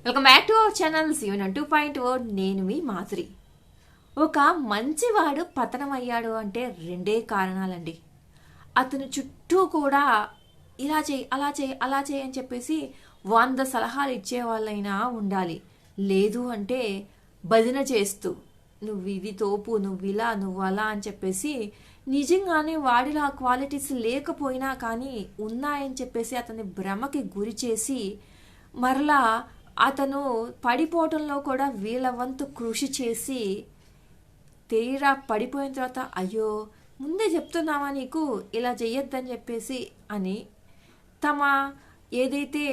Welcome back to our channel Jeevan 2.0. నేను మీ మాధురి. ఒక మంచివాడు పతనం అయ్యాడు అంటే రెండే కారణాలండి. అతను చుట్టూ కూడా ఇలా చేయి అలా చేయి అలా చేయి అని చెప్పేసి 100 సలహాలు ఇచ్చే వాళ్ళైనా ఉండాలి. లేదు అంటే భజన చేస్తూ నువ్వు ఇది తోపు, నువ్వు ఇలా, నువ్వు అలా అని చెప్పేసి నిజంగానే వాడిలో ఆ క్వాలిటీస్ లేకపోయినా కానీ ఉన్నాయని చెప్పేసి అతన్ని భ్రమకి గురి చేసి మరలా అతను పడిపోవటంలో కూడా వీళ్ళ వంతు కృషి చేసి తీరా పడిపోయిన తర్వాత అయ్యో ముందే చెప్తున్నావా నీకు ఇలా చెయ్యొద్దని చెప్పేసి అని తమ ఏదైతే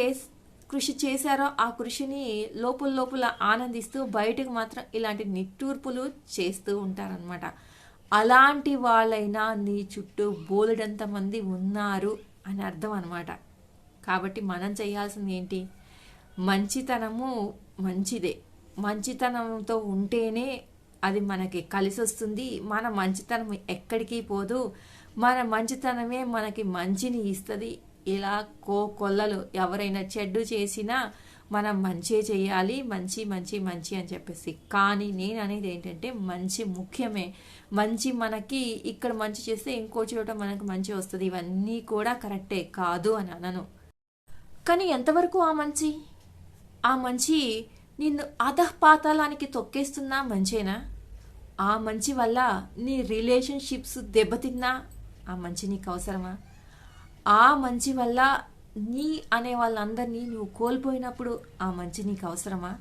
కృషి చేశారో ఆ కృషిని లోపల లోపల ఆనందిస్తూ బయటకు మాత్రం ఇలాంటి నిట్టూర్పులు చేస్తూ ఉంటారనమాట. అలాంటి వాళ్ళైనా నీ చుట్టూ బోలెడంత మంది ఉన్నారు అని అర్థం అనమాట. కాబట్టి మనం చేయాల్సింది ఏంటి? మంచితనము మంచిదే. మంచితనంతో ఉంటేనే అది మనకి కలిసి వస్తుంది. మన మంచితనం ఎక్కడికి పోదు. మన మంచితనమే మనకి మంచిని ఇస్తుంది. ఇలా కొల్లలు ఎవరైనా చెడ్డు చేసినా మనం మంచి చేయాలి, మంచి మంచి మంచి అని చెప్పేసి. కానీ నేను అనేది ఏంటంటే మంచి ముఖ్యమే. మంచి మనకి ఇక్కడ మంచి చేస్తే ఇంకో చోట మనకు మంచి వస్తుంది. ఇవన్నీ కూడా కరెక్టే కాదు అని అనను. కానీ ఎంతవరకు ఆ మంచి నిన్ను అధపాతాళానికి తొక్కేస్తున్నా మంచేనా? ఆ మంచి వల్ల నీ రిలేషన్షిప్స్ దెబ్బతిన్నా ఆ మంచి నీకు అవసరమా? ఆ మంచి వల్ల నీ అనే వాళ్ళందరినీ నువ్వు కోల్పోయినప్పుడు ఆ మంచి నీకు అవసరమా?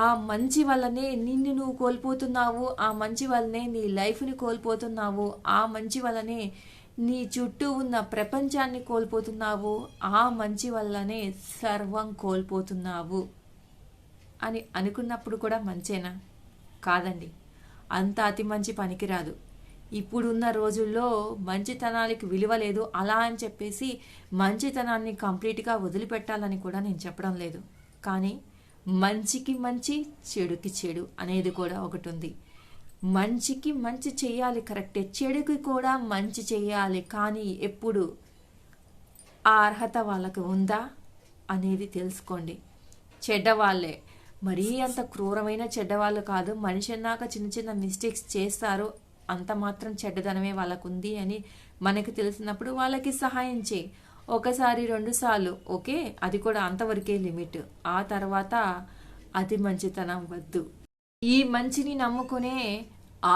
ఆ మంచి వల్లనే నిన్ను నువ్వు కోల్పోతున్నావు. ఆ మంచి వల్లనే నీ లైఫ్ని కోల్పోతున్నావు. ఆ మంచి వల్లనే నీ చుట్టూ ఉన్న ప్రపంచాన్ని కోల్పోతున్నావు. ఆ మంచి వల్లనే సర్వం కోల్పోతున్నావు అని అనుకున్నప్పుడు కూడా మంచేనా? కాదండి. అంత అతి మంచి పనికిరాదు. ఇప్పుడున్న రోజుల్లో మంచితనానికి విలువ లేదు. అలా అని చెప్పేసి మంచితనాన్ని కంప్లీట్గా వదిలిపెట్టాలని కూడా నేను చెప్పడం లేదు. కానీ మంచికి మంచి, చెడుకి చెడు అనేది కూడా ఒకటి ఉంది. మంచికి మంచి చేయాలి, కరెక్టే. చెడుకి కూడా మంచి చేయాలి. కానీ ఎప్పుడు ఆ అర్హత వాళ్ళకి ఉందా అనేది తెలుసుకోండి. చెడ్డవాళ్ళే, మరీ అంత క్రూరమైన చెడ్డవాళ్ళు కాదు. మనిషి అన్నాక చిన్న చిన్న మిస్టేక్స్ చేస్తారు. అంత మాత్రం చెడ్డదనమే వాళ్ళకు ఉంది అని మనకి తెలిసినప్పుడు వాళ్ళకి సహాయం చేయి. ఒకసారి 2 సార్లు ఓకే, అది కూడా అంతవరకే లిమిట్. ఆ తర్వాత అతి మంచితనం వద్దు. ఈ మంచిని నమ్ముకునే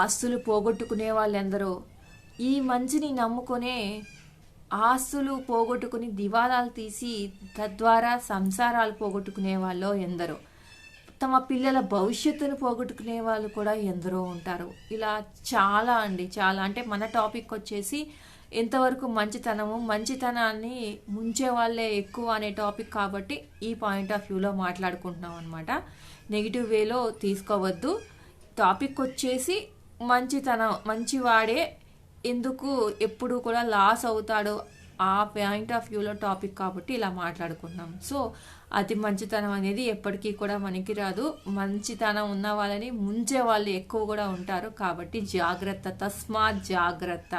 ఆస్తులు పోగొట్టుకునే వాళ్ళెందరో, ఈ మంచిని నమ్ముకునే ఆస్తులు పోగొట్టుకుని దివాలాలు తీసి తద్వారా సంసారాలు పోగొట్టుకునే వాళ్ళు ఎందరో, తమ పిల్లల భవిష్యత్తును పోగొట్టుకునే వాళ్ళు కూడా ఎందరో ఉంటారు. ఇలా చాలా అంటే మన టాపిక్ వచ్చేసి ఎంతవరకు మంచితనాన్ని ముంచే వాళ్ళే ఎక్కువ అనే టాపిక్ కాబట్టి ఈ పాయింట్ ఆఫ్ వ్యూలో మాట్లాడుకుంటున్నాం అనమాట. నెగిటివ్ వేలో తీసుకోవద్దు. టాపిక్ వచ్చేసి మంచివాడే ఎందుకు ఎప్పుడు కూడా లాస్ అవుతాడో ఆ పాయింట్ ఆఫ్ వ్యూలో టాపిక్ కాబట్టి ఇలా మాట్లాడుకుంటున్నాం. సో అతి మంచితనం అనేది ఎప్పటికీ కూడా మనకి రాదు. మంచితనం ఉన్న వాళ్ళని ముంచే వాళ్ళు ఎక్కువ కూడా ఉంటారు. కాబట్టి జాగ్రత్త, తస్మాత్ జాగ్రత్త.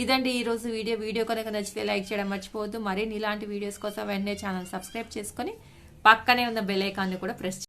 ఇదండి ఈరోజు వీడియో కనుక నచ్చితే లైక్ చేయడం మర్చిపోవద్దు. మరిన్ని ఇలాంటి వీడియోస్ కోసం వెంటనే ఛానల్ సబ్స్క్రైబ్ చేసుకొని పక్కనే ఉన్న బెల్ ఐకాన్ని కూడా ప్రెస్